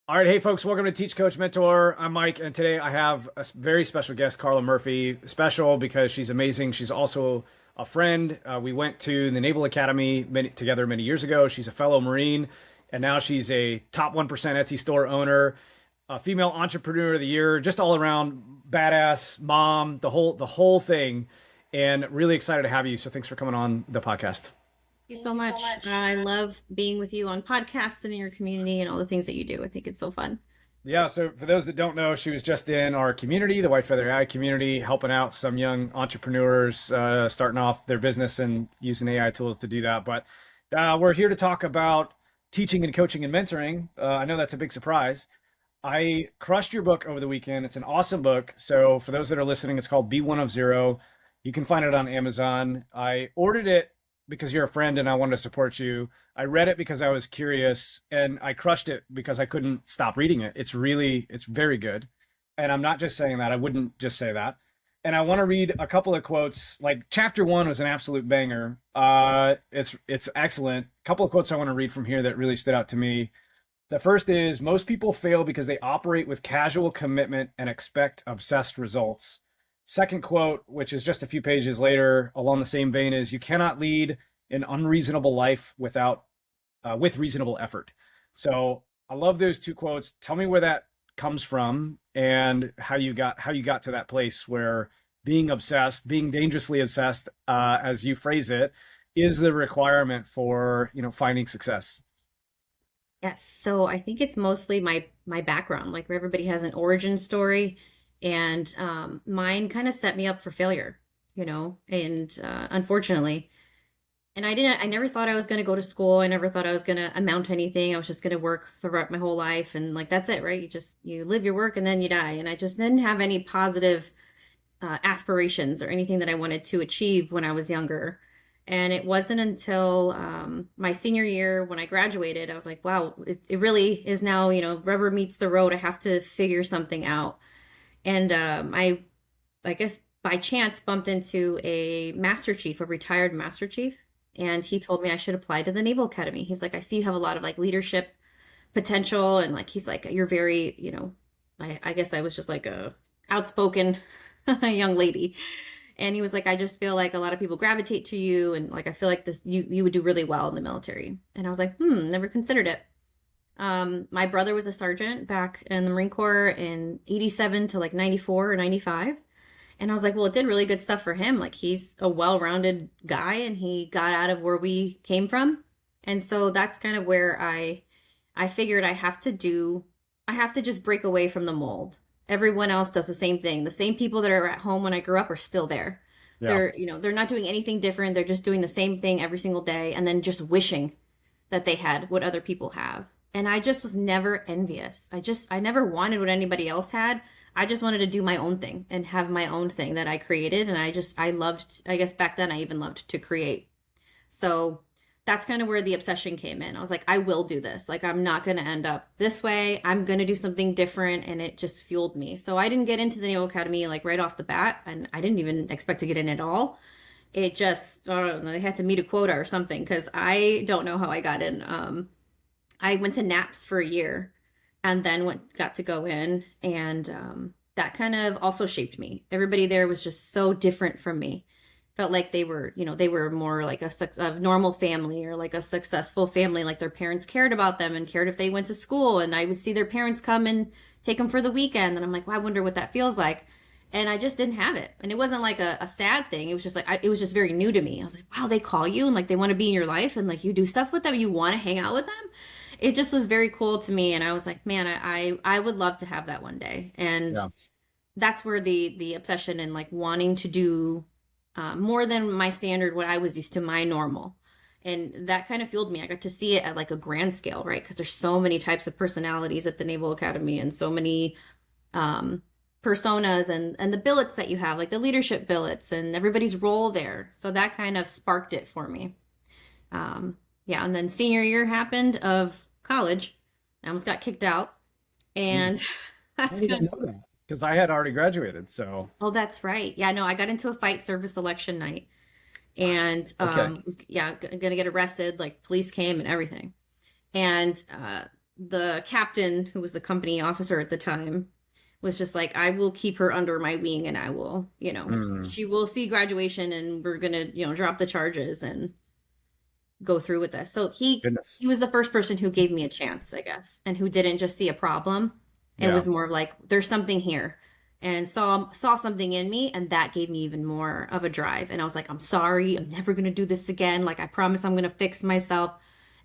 All right, hey folks, welcome to Teach Coach Mentor. I'm Mike, and today I have a very special guest, Karla Murphy. Special because she's amazing. She's also a friend. We went to the Naval Academy together many years ago. She's a fellow Marine, and now she's a top 1% Etsy store owner, a female entrepreneur of the year, just all around badass mom, the whole thing. And really excited to have you. So thanks for coming on the podcast. You so much. I love being with you on podcasts and in your community and all the things that you do. I think it's so fun. Yeah, so for those that don't know, she was just in our community, the White Feather AI community, helping out some young entrepreneurs starting off their business and using AI tools to do that. But we're here to talk about teaching and coaching and mentoring. I know that's a big surprise. I crushed your book over the weekend. It's an awesome book. So for those that are listening, it's called Be One of Zero. You can find it on Amazon. I ordered it because you're a friend and I wanted to support you. I read it because I was curious, and I crushed it because I couldn't stop reading it. It's very good. And I'm not just saying that. I wouldn't just say that. And I want to read a couple of quotes. Like chapter one was an absolute banger. It's excellent. A couple of quotes I want to read from here that really stood out to me. The first is, most people fail because they operate with casual commitment and expect obsessed results. Second quote, which is just a few pages later, along the same vein, is, you cannot lead an unreasonable life with reasonable effort. So I love those two quotes. Tell me where that comes from and how you got to that place where being obsessed, being dangerously obsessed, as you phrase it, is the requirement for finding success. Yes. So I think it's mostly my background. Like everybody has an origin story, and mine kind of set me up for failure, and unfortunately. And I never thought I was going to go to school. I never thought I was going to amount to anything. I was just going to work throughout my whole life. And like, that's it, right? You live your work and then you die. And I just didn't have any positive aspirations or anything that I wanted to achieve when I was younger. And it wasn't until my senior year when I graduated, I was like, wow, it really is now, rubber meets the road. I have to figure something out. And I guess by chance bumped into a master chief, a retired master chief. And he told me I should apply to the Naval Academy. He's like, I see you have a lot of like leadership potential. And like, he's like, you're very, I guess I was just like a outspoken young lady. And he was like, I just feel like a lot of people gravitate to you. And like, I feel like you would do really well in the military. And I was like, never considered it. My brother was a sergeant back in the Marine Corps in 87 to like 94 or 95. And I was like, well, it did really good stuff for him. Like he's a well-rounded guy and he got out of where we came from. And so that's kind of where I figured I have to just break away from the mold. Everyone else does the same thing. The same people that are at home when I grew up are still there. Yeah. They're not doing anything different. They're just doing the same thing every single day and then just wishing that they had what other people have. And I just was never envious. I never wanted what anybody else had. I just wanted to do my own thing and have my own thing that I created. And I loved, I guess back then I even loved to create. So that's kind of where the obsession came in. I was like, I will do this. Like, I'm not going to end up this way. I'm going to do something different. And it just fueled me. So I didn't get into the Naval Academy like right off the bat. And I didn't even expect to get in at all. It just, I don't know, they had to meet a quota or something because I don't know how I got in. I went to NAPS for a year and then got to go in, and that kind of also shaped me. Everybody there was just so different from me. Felt like they were more like a normal family or like a successful family, like their parents cared about them and cared if they went to school. And I would see their parents come and take them for the weekend. And I'm like, well, I wonder what that feels like. And I just didn't have it. And it wasn't like a sad thing. It was just like, it was just very new to me. I was like, wow, they call you and like they want to be in your life and like you do stuff with them. You want to hang out with them. It just was very cool to me. And I was like, man, I would love to have that one day. And Yeah. that's where the obsession and like wanting to do more than my standard, what I was used to, my normal. And that kind of fueled me. I got to see it at like a grand scale, right? Because there's so many types of personalities at the Naval Academy and so many um, personas and the billets that you have, like the leadership billets and everybody's role there. So that kind of sparked it for me. Yeah, and then senior year happened of college. I almost got kicked out. Mm. And I that's didn't kind know that because I had already graduated. So, oh, that's right. Yeah, no, I got into a fight service election night and okay. was gonna get arrested, like police came and everything. And the captain, who was the company officer at the time, was just like, I will keep her under my wing and I will, Mm, she will see graduation and we're gonna, drop the charges and go through with this. So goodness. he was the first person who gave me a chance, I guess, and who didn't just see a problem. It Yeah. was more like there's something here, and saw something in me, and that gave me even more of a drive. And I was like, I'm sorry, I'm never gonna do this again. Like I promise I'm gonna fix myself.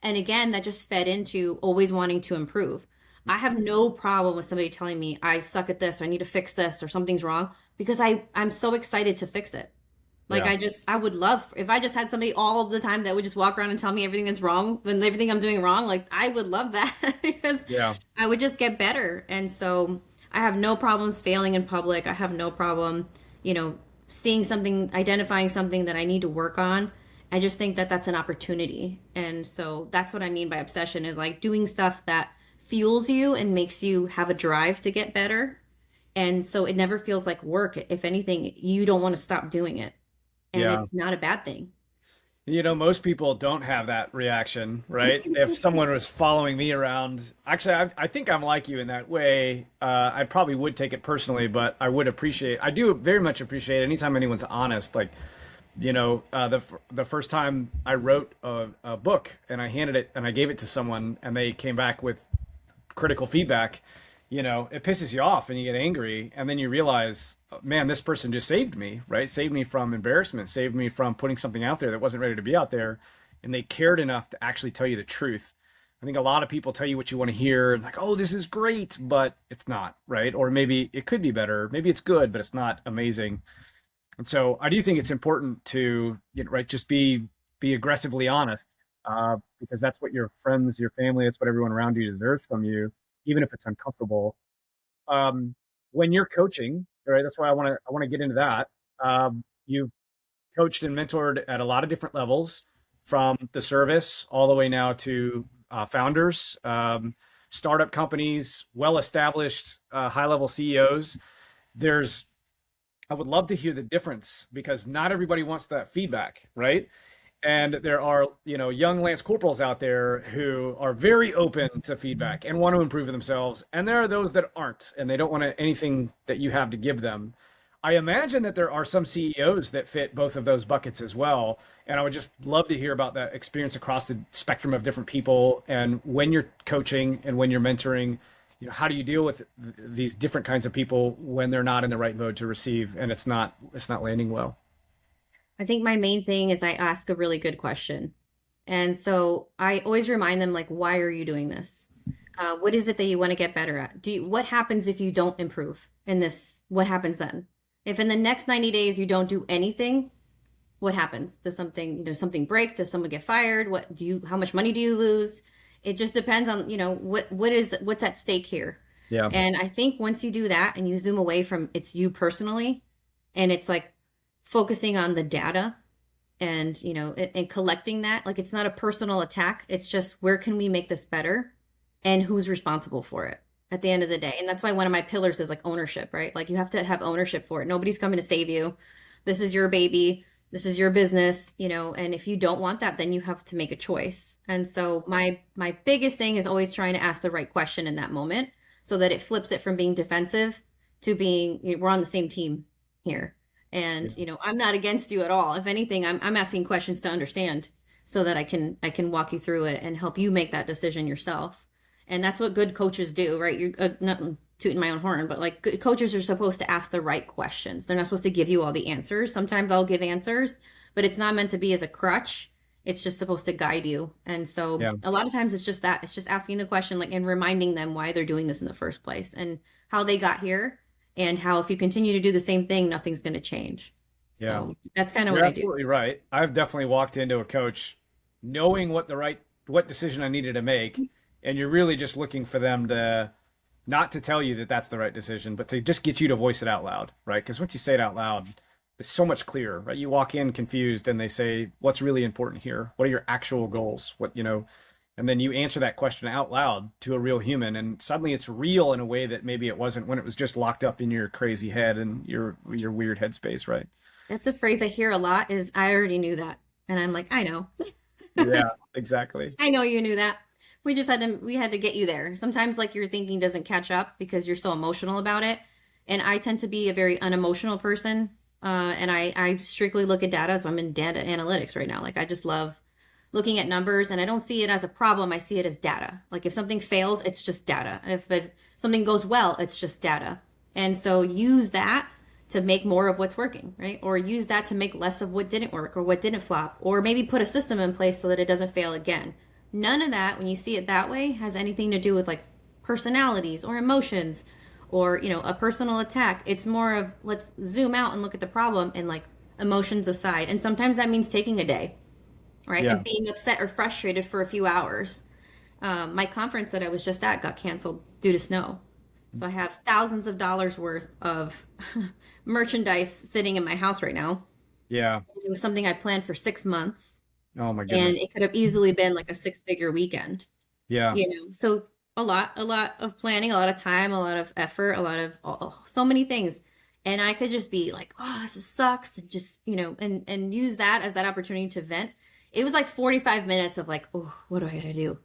And again, that just fed into always wanting to improve. I have no problem with somebody telling me I suck at this, or I need to fix this, or something's wrong, because I'm so excited to fix it. Like Yeah. I would love if I just had somebody all of the time that would just walk around and tell me everything that's wrong and everything I'm doing wrong. Like I would love that because Yeah. I would just get better. And so I have no problems failing in public. I have no problem, you know, seeing something, identifying something that I need to work on. I just think that that's an opportunity. And so that's what I mean by obsession is like doing stuff that fuels you and makes you have a drive to get better. And so it never feels like work. If anything, you don't want to stop doing it, and Yeah. it's not a bad thing. Most people don't have that reaction, right? If someone was following me around, actually, I think I'm like you in that way. I probably would take it personally, but I do very much appreciate anytime anyone's honest. Like, the first time I wrote a book and I handed it and I gave it to someone and they came back with critical feedback, it pisses you off and you get angry. And then you realize, man, this person just saved me, right? Saved me from embarrassment, saved me from putting something out there that wasn't ready to be out there. And they cared enough to actually tell you the truth. I think a lot of people tell you what you want to hear, and like, oh, this is great, but it's not, right? Or maybe it could be better. Maybe it's good, but it's not amazing. And so I do think it's important to, right, just be aggressively honest, because that's what your friends, your family, that's what everyone around you deserves from you, even if it's uncomfortable. Um, when you're coaching, right, that's why I want to get into that. You've coached and mentored at a lot of different levels, from the service all the way now to founders, startup companies, well-established, high-level CEOs. There's I would love to hear the difference because not everybody wants that feedback, right? And there are, young Lance Corporals out there who are very open to feedback and want to improve themselves. And there are those that aren't, and they don't want anything that you have to give them. I imagine that there are some CEOs that fit both of those buckets as well. And I would just love to hear about that experience across the spectrum of different people. And when you're coaching and when you're mentoring, how do you deal with these different kinds of people when they're not in the right mode to receive and it's not landing well? I think my main thing is I ask a really good question. And so I always remind them, like, why are you doing this? What is it that you want to get better at? What happens if you don't improve in this? What happens then? If in the next 90 days you don't do anything, what happens? Does something break? Does someone get fired? How much money do you lose? It just depends on, what's at stake here. Yeah. And I think once you do that and you zoom away from it's you personally, and it's like focusing on the data and, and collecting that, like it's not a personal attack. It's just where can we make this better and who's responsible for it at the end of the day. And that's why one of my pillars is like ownership, right? Like you have to have ownership for it. Nobody's coming to save you. This is your baby. This is your business, and if you don't want that, then you have to make a choice. And so my biggest thing is always trying to ask the right question in that moment so that it flips it from being defensive to being, we're on the same team here. And, I'm not against you at all. If anything, I'm asking questions to understand so that I can walk you through it and help you make that decision yourself. And that's what good coaches do, right? You're not tooting my own horn, but like good coaches are supposed to ask the right questions. They're not supposed to give you all the answers. Sometimes I'll give answers, but it's not meant to be as a crutch. It's just supposed to guide you. And so Yeah. a lot of times it's just that. It's just asking the question, like, and reminding them why they're doing this in the first place and how they got here, and how if you continue to do the same thing, nothing's going to change. Yeah. So that's kind of You're what I do. absolutely right. I've definitely walked into a coach knowing what decision I needed to make, and you're really just looking for them to not to tell you that that's the right decision, but to just get you to voice it out loud, right? Because once you say it out loud, it's so much clearer, right? You walk in confused and they say, "What's really important here? What are your actual goals? And then you answer that question out loud to a real human, and suddenly it's real in a way that maybe it wasn't when it was just locked up in your crazy head and your weird headspace, right? That's a phrase I hear a lot is I already knew that. And I'm like, I know. Yeah, exactly. I know you knew that. We had to get you there. Sometimes like your thinking doesn't catch up because you're so emotional about it. And I tend to be a very unemotional person. And I strictly look at data. So I'm in data analytics right now. Like I just love looking at numbers, and I don't see it as a problem. I see it as data. Like if something fails, it's just data. Something goes well, it's just data. And so use that to make more of what's working, right? Or use that to make less of what didn't work or what didn't flop, or maybe put a system in place so that it doesn't fail again. None of that, when you see it that way, has anything to do with like personalities or emotions or, a personal attack. It's more of let's zoom out and look at the problem and like emotions aside. And sometimes that means taking a day, right? Yeah. And being upset or frustrated for a few hours. My conference that I was just at got canceled due to snow. So I have thousands of dollars worth of merchandise sitting in my house right now. Yeah. It was something I planned for 6 months, Oh my and goodness. it could have easily been like a six-figure weekend, Yeah. So a lot of planning, a lot of time, a lot of effort, a lot of so many things. And I could just be like, oh, this sucks. And just, and use that as that opportunity to vent. It was like 45 minutes of like, oh, what do I gotta do?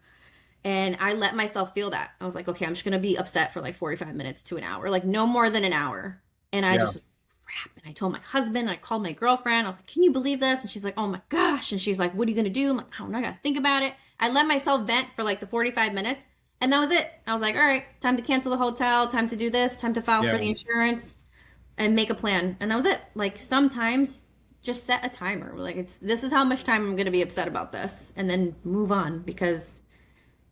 And I let myself feel that. I was like, okay, I'm just gonna be upset for like 45 minutes to an hour, like no more than an hour. And I Yeah. just was crap. And I told my husband, I called my girlfriend. I was like, can you believe this? And she's like, oh my gosh. And she's like, what are you gonna do? I'm like, I don't know, I gotta think about it. I let myself vent for like the 45 minutes. And that was it. I was like, all right, time to cancel the hotel, time to do this, time to file for Yeah. the insurance and make a plan. And that was it. Like sometimes just set a timer. Like this is how much time I'm gonna be upset about this, and then move on, because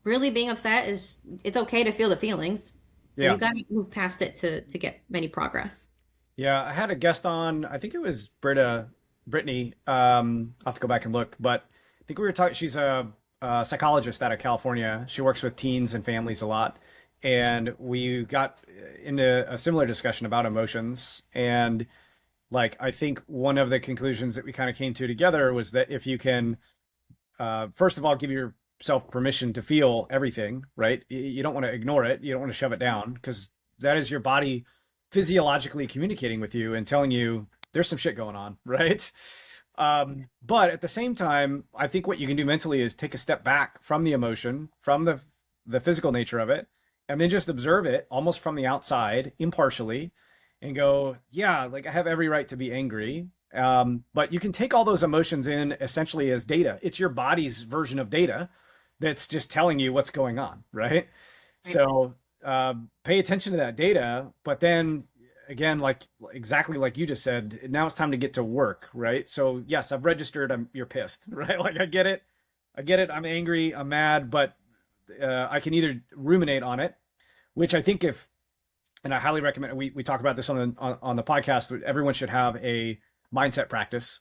really being upset is it's okay to feel the feelings, but you Yeah. got to move past it to get any progress. Yeah. I had a guest on, I think it was Brittany. I'll have to go back and look, but I think we were talking, she's a psychologist out of California. She works with teens and families a lot. And we got into a similar discussion about emotions. And like, I think one of the conclusions that we kind of came to together was that if you can, first of all, give yourself permission to feel everything, right? You don't want to ignore it. You don't want to shove it down, because that is your body physiologically communicating with you and telling you there's some shit going on, right? But at the same time, I think what you can do mentally is take a step back from the emotion, from the physical nature of it, and then just observe it almost from the outside, impartially, and go, yeah, like I have every right to be angry. But you can take all those emotions in essentially as data. It's your body's version of data that's just telling you what's going on, right? Right. So pay attention to that data, but then again, like exactly like you just said, now it's time to get to work, right? So yes, I've registered. You're pissed, right? Like I get it, I'm angry, I'm mad, but I can either ruminate on it, which I think if, and I highly recommend, we talk about this on the podcast, everyone should have a mindset practice.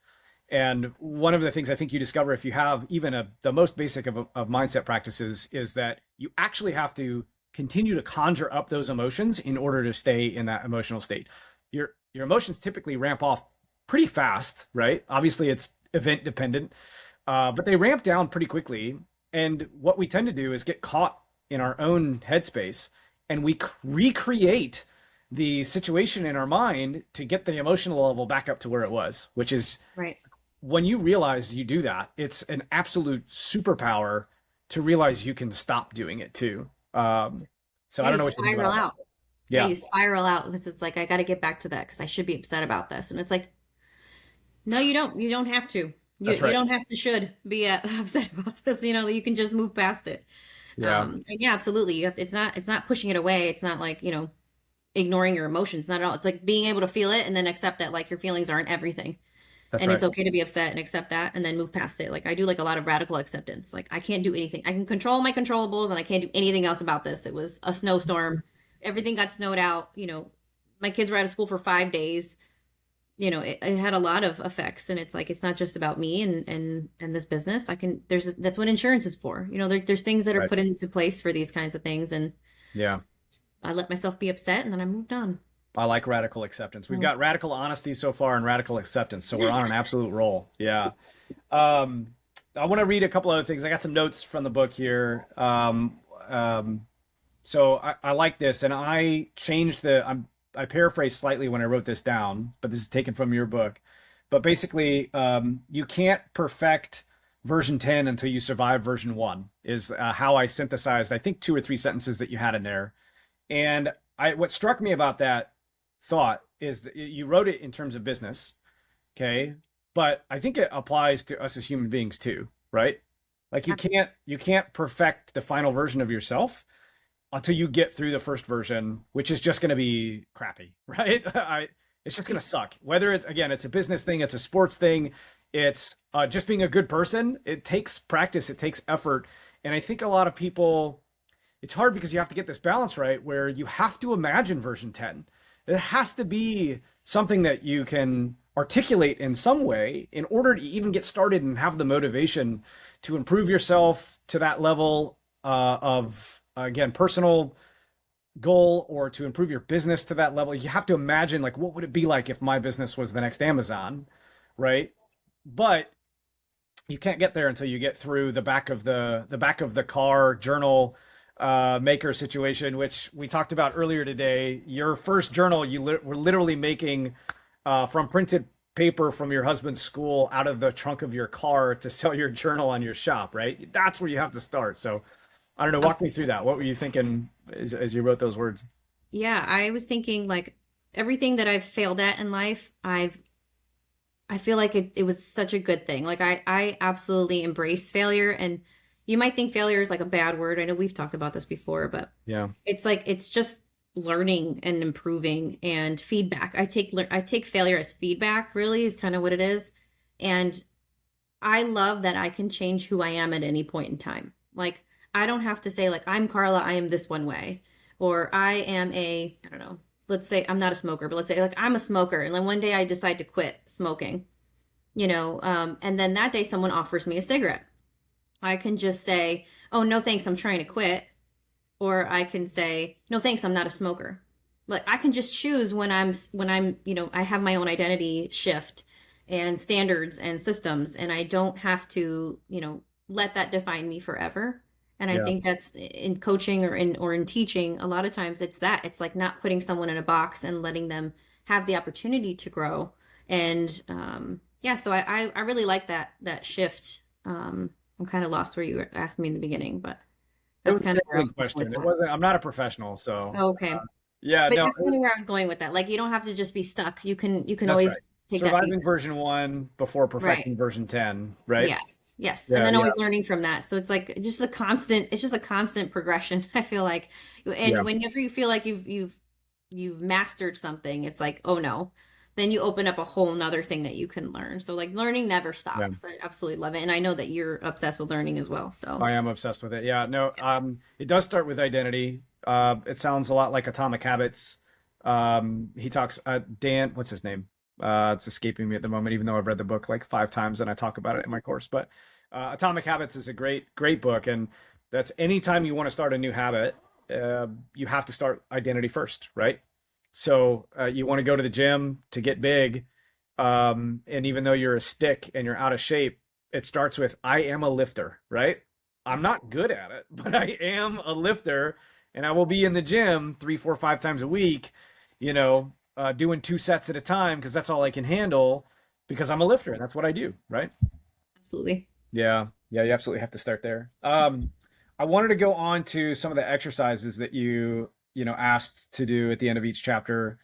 And one of the things I think you discover if you have even the most basic of mindset practices is that you actually have to continue to conjure up those emotions in order to stay in that emotional state. Your emotions typically ramp off pretty fast, right? Obviously, it's event dependent, but they ramp down pretty quickly. And what we tend to do is get caught in our own headspace, and we recreate the situation in our mind to get the emotional level back up to where it was, which is Right. when you realize you do that, it's an absolute superpower to realize you can stop doing it too. So Yeah, I don't you know what you think spiral about that. out. Yeah, Yeah, you spiral out because it's like I got to get back to that because I should be upset about this, and it's like no, you don't. You don't have to. that's You right. don't have to should be upset about this. You can just move past it. Yeah, And yeah, absolutely. You have to, it's not pushing it away. It's not like ignoring your emotions. Not at all. It's like being able to feel it and then accept that like your feelings aren't everything. that's And right. it's okay to be upset and accept that and then move past it. Like I do like a lot of radical acceptance. Like I can't do anything. I can control my controllables and I can't do anything else about this. It was a snowstorm. Everything got snowed out. My kids were out of school for 5 days. It had a lot of effects, and it's like it's not just about me and this business. That's what insurance is for. There's things that are Right. put into place for these kinds of things, and Yeah. I let myself be upset and then I moved on. I like radical acceptance. We've Mm. got radical honesty so far and radical acceptance. So we're on an absolute roll. Yeah. Um, I want to read a couple other things. I got some notes from the book here. So I like this, and I changed I paraphrased slightly when I wrote this down, but this is taken from your book. But basically, you can't perfect version 10 until you survive version 1 is how I synthesized, I think, 2 or 3 sentences that you had in there. And what struck me about that thought is that you wrote it in terms of business, okay? But I think it applies to us as human beings too, right? Like you can't perfect the final version of yourself until you get through the first version, which is just going to be crappy, right? It's just going to suck. Whether it's, again, it's a business thing, it's a sports thing, it's just being a good person. It takes practice, it takes effort. And I think a lot of people, it's hard because you have to get this balance right where you have to imagine version 10. It has to be something that you can articulate in some way in order to even get started and have the motivation to improve yourself to that level of, again, personal goal, or to improve your business to that level. You have to imagine, like, what would it be like if my business was the next Amazon, right? But you can't get there until you get through the back of the car journal maker situation, which we talked about earlier today. Your first journal, were literally making from printed paper from your husband's school out of the trunk of your car to sell your journal on your shop, right? That's where you have to start. So I don't know, walk me through that. What were you thinking as you wrote those words? Yeah, I was thinking like everything that I've failed at in life, I feel like it was such a good thing. Like I absolutely embrace failure, and you might think failure is like a bad word. I know we've talked about this before, but Yeah. it's like it's just learning and improving and feedback. I take failure as feedback, really is kind of what it is. And I love that I can change who I am at any point in time. Like, I don't have to say, like, I'm Carla, I am this one way. Or I am I don't know, let's say I'm not a smoker, but let's say, like, I'm a smoker. And then one day I decide to quit smoking, and then that day someone offers me a cigarette. I can just say, oh, no, thanks, I'm trying to quit. Or I can say, no, thanks, I'm not a smoker. Like, I can just choose when I'm, I have my own identity shift and standards and systems, and I don't have to, let that define me forever. And I Yeah. think that's in coaching or in teaching, a lot of times it's that. It's like not putting someone in a box and letting them have the opportunity to grow. And yeah, so I really like that shift. I'm kind of lost where you asked me in the beginning, but It that's was kind of where I a was going with question. It that. wasn't, I'm not a professional, so Okay. yeah, But no, that's kind of where I was going with that. Like, you don't have to just be stuck. You can that's right. always take that Surviving feedback. version 1 before Right. perfecting version 10, right? Yes. Yes. And Yeah, then yeah, always learning from that. So it's just a constant progression, I feel like. yeah, And whenever you feel like you've mastered something, it's like, oh no. Then you open up a whole nother thing that you can learn. So like learning never yeah. stops. I absolutely love it. And I know that you're obsessed with learning as well. So I am obsessed with it. Yeah, no, it does start with identity. It sounds a lot like Atomic Habits. He talks, Dan, what's his name? It's escaping me at the moment, even though I've read the book like 5 times and I talk about it in my course. But Atomic Habits is a great, great book. And that's anytime you want to start a new habit, you have to start identity first, right? So you want to go to the gym to get big. And even though you're a stick and you're out of shape, it starts with I am a lifter, right? I'm not good at it, but I am a lifter, and I will be in the gym 3, 4, 5 times a week, doing 2 sets at a time because that's all I can handle because I'm a lifter and that's what I do, right? absolutely. Yeah, yeah, you absolutely have to start there. I wanted to go on to some of the exercises that you asked to do at the end of each chapter.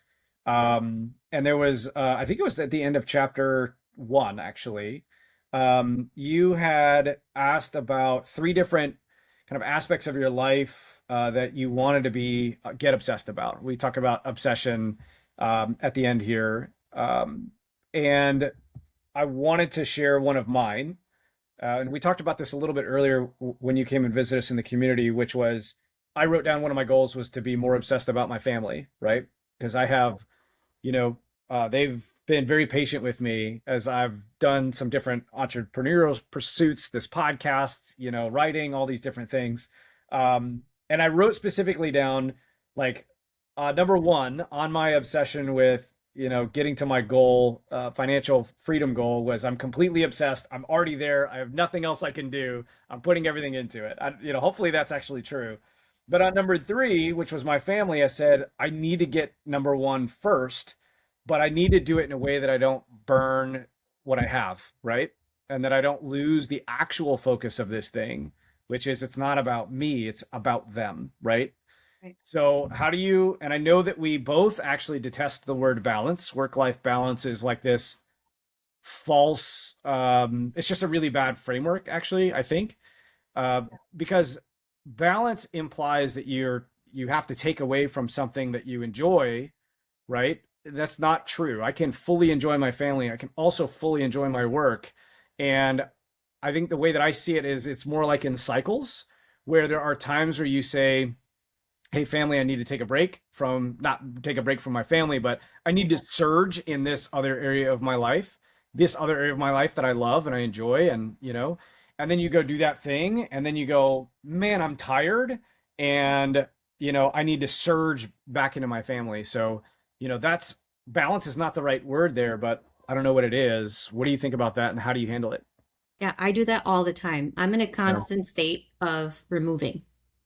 And there was, I think it was at the end of chapter 1, actually. You had asked about 3 different kind of aspects of your life that you wanted to get obsessed about. We talk about obsession at the end here. And I wanted to share one of mine. And we talked about this a little bit earlier when you came and visited us in the community, which was I wrote down one of my goals was to be more obsessed about my family, right? Because I have, they've been very patient with me as I've done some different entrepreneurial pursuits, this podcast, writing, all these different things. And I wrote specifically down like number one on my obsession with getting to my goal, financial freedom goal, was I'm completely obsessed. I'm already there. I have nothing else I can do. I'm putting everything into it. Hopefully that's actually true. But on number 3, which was my family, I said I need to get number 1 first, but I need to do it in a way that I don't burn what I have, right? and that I don't lose the actual focus of this thing, which is it's not about me, it's about them, right? Right. So, how do you, and I know that we both actually detest the word balance. Work-life balance is like this false, it's just a really bad framework, actually, I think, uh, because balance implies that you have to take away from something that you enjoy, right? That's not true. I can fully enjoy my family. I can also fully enjoy my work. And I think the way that I see it is it's more like in cycles where there are times where you say, hey, family, I need to take a break from, not take a break from my family, but I need to surge in this other area of my life, this other area of my life that I love and I enjoy. And, and then you go do that thing. And then you go, man, I'm tired. And, I need to surge back into my family. So, that's balance is not the right word there, but I don't know what it is. What do you think about that? And how do you handle it? Yeah, I do that all the time. I'm in a Yeah. constant state of removing.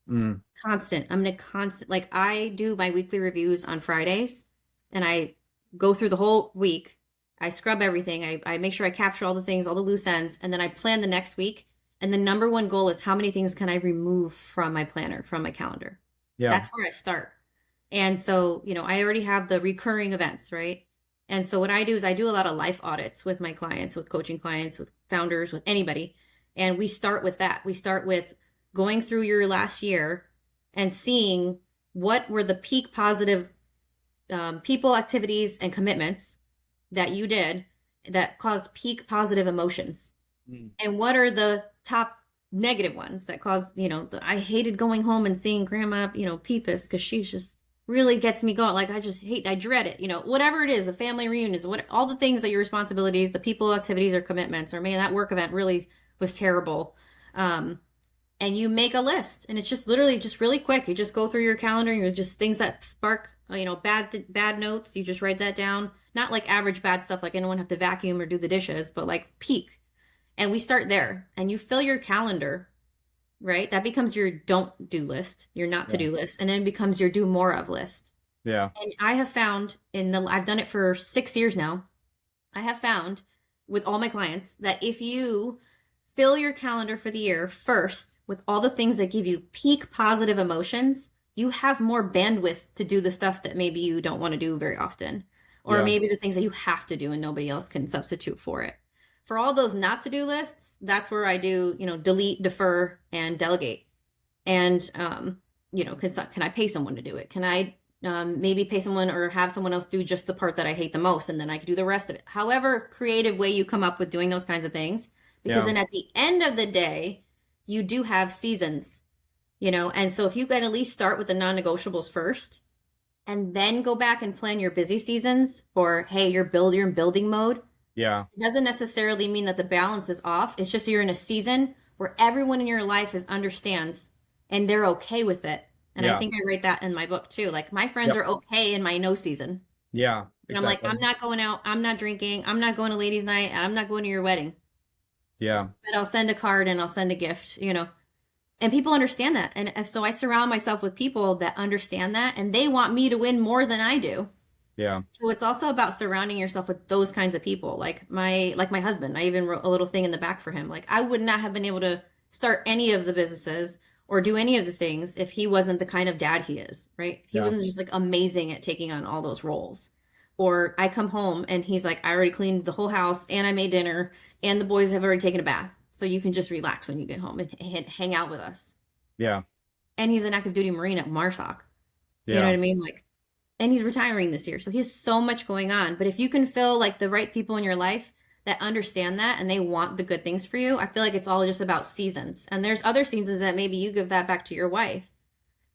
Mm, Constant. I'm in a constant, like I do my weekly reviews on Fridays and I go through the whole week. I scrub everything. I make sure I capture all the things, all the loose ends, and then I plan the next week. And the number one goal is how many things can I remove from my planner, from my calendar? yeah. That's where I start. And so, I already have the recurring events, right? And so what I do is I do a lot of life audits with my clients, with coaching clients, with founders, with anybody. And we start with that. We start with going through your last year and seeing what were the peak positive people, activities, and commitments that you did that caused peak positive emotions. Mm, And what are the top negative ones that caused, I hated going home and seeing grandma, Peepus, because she's just really gets me going. Like, I dread it, whatever it is, a family reunion is what all the things that your responsibilities, the people, activities, or commitments, or man, that work event really was terrible. Um, and you make a list and it's just literally just really quick. You just go through your calendar and you just things that spark, bad notes. You just write that down. Not like average bad stuff, like anyone have to vacuum or do the dishes, but like peak. And we start there and you fill your calendar, right? That becomes your don't do list, your not to yeah. do list, and then it becomes your do more of list. Yeah. And I have found I've done it for 6 years now. I have found with all my clients that if you fill your calendar for the year first with all the things that give you peak positive emotions, you have more bandwidth to do the stuff that maybe you don't want to do very often, or Yeah. maybe the things that you have to do and nobody else can substitute for it. For all those not to do lists, that's where I do, delete, defer, and delegate. And, can I pay someone to do it? Can I maybe pay someone or have someone else do just the part that I hate the most and then I can do the rest of it? However creative way you come up with doing those kinds of things, because Yeah. then at the end of the day, you do have seasons, and so if you can at least start with the non-negotiables first and then go back and plan your busy seasons, or hey, you're in building mode. Yeah. It doesn't necessarily mean that the balance is off. It's just you're in a season where everyone in your life understands and they're okay with it. And I Yeah. think I write that in my book too. Like my friends Yep. are okay in my no season. Yeah. And I'm like, Exactly. I'm not going out, I'm not drinking, I'm not going to ladies' night, and I'm not going to your wedding. Yeah. But I'll send a card and I'll send a gift. And people understand that. And so I surround myself with people that understand that and they want me to win more than I do. Yeah. So it's also about surrounding yourself with those kinds of people. Like my husband, I even wrote a little thing in the back for him. Like I would not have been able to start any of the businesses or do any of the things if he wasn't the kind of dad he is, right? He Yeah. wasn't just like amazing at taking on all those roles. Or I come home and he's like, I already cleaned the whole house and I made dinner and the boys have already taken a bath. So you can just relax when you get home and hang out with us. Yeah. And he's an active duty Marine at MARSOC. You know Yeah. what I mean? Like, and he's retiring this year. So he has so much going on. But if you can fill like the right people in your life that understand that and they want the good things for you, I feel like it's all just about seasons. And there's other seasons that maybe you give that back to your wife.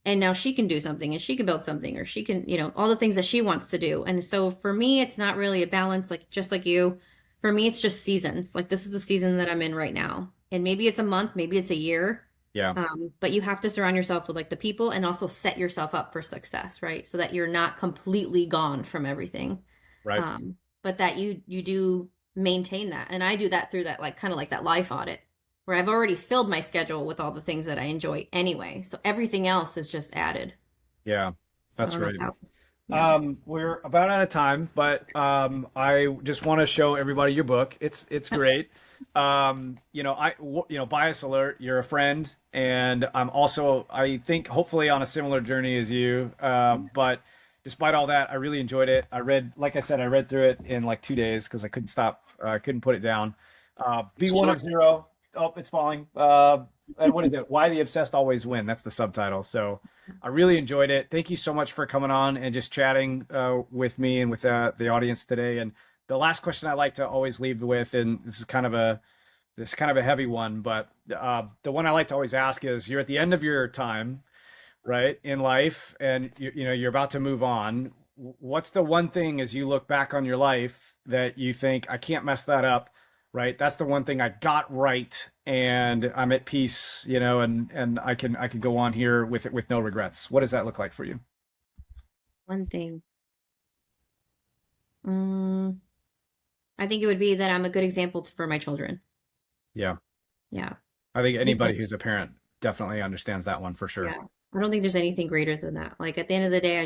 And now she can do something and she can build something or she can, all the things that she wants to do. And so for me, it's not really a balance, like just like you. For me, it's just seasons. Like this is the season that I'm in right now. And maybe it's a month, maybe it's a year. Yeah. But you have to surround yourself with like the people and also set yourself up for success, right? So that you're not completely gone from everything. Right. But that you do maintain that. And I do that through that like kind of like that life audit where I've already filled my schedule with all the things that I enjoy anyway. So everything else is just added. Yeah. So I That's don't know if right. that was. Yeah. We're about out of time, but I just want to show everybody your book. It's great. Bias alert, you're a friend, and I'm also, I think, hopefully on a similar journey as you. But despite all that, I really enjoyed it. I read, like I said, I read through it in like 2 days because I couldn't stop. I couldn't put it down. Be It's one short. of zero. Oh, it's falling. And what is it? Why the obsessed always win. That's the subtitle. So I really enjoyed it. Thank you so much for coming on and just chatting with me and with the audience today. And the last question I like to always leave with, and this is kind of a heavy one, but the one I like to always ask is: you're at the end of your time, right, in life, and you're about to move on. What's the one thing as you look back on your life that you think I can't mess that up, right? That's the one thing I got right, and I'm at peace, and I can go on here with it with no regrets. What does that look like for you? One thing. Mm, I think it would be that I'm a good example for my children. Yeah, Yeah. I think Because, anybody who's a parent definitely understands that one for sure. yeah. I don't think there's anything greater than that. Like at the end of the day, I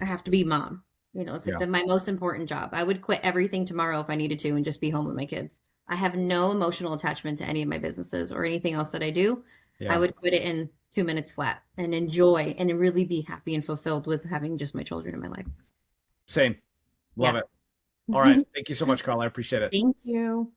have to be mom. It's like Yeah, my most important job. I would quit everything tomorrow if I needed to and just be home with my kids. I have no emotional attachment to any of my businesses or anything else that I do. I yeah, would quit it in 2 minutes flat and enjoy and really be happy and fulfilled with having just my children in my life. same. Love Yeah. it. All right, thank you so much, Carl. I appreciate it. Thank you.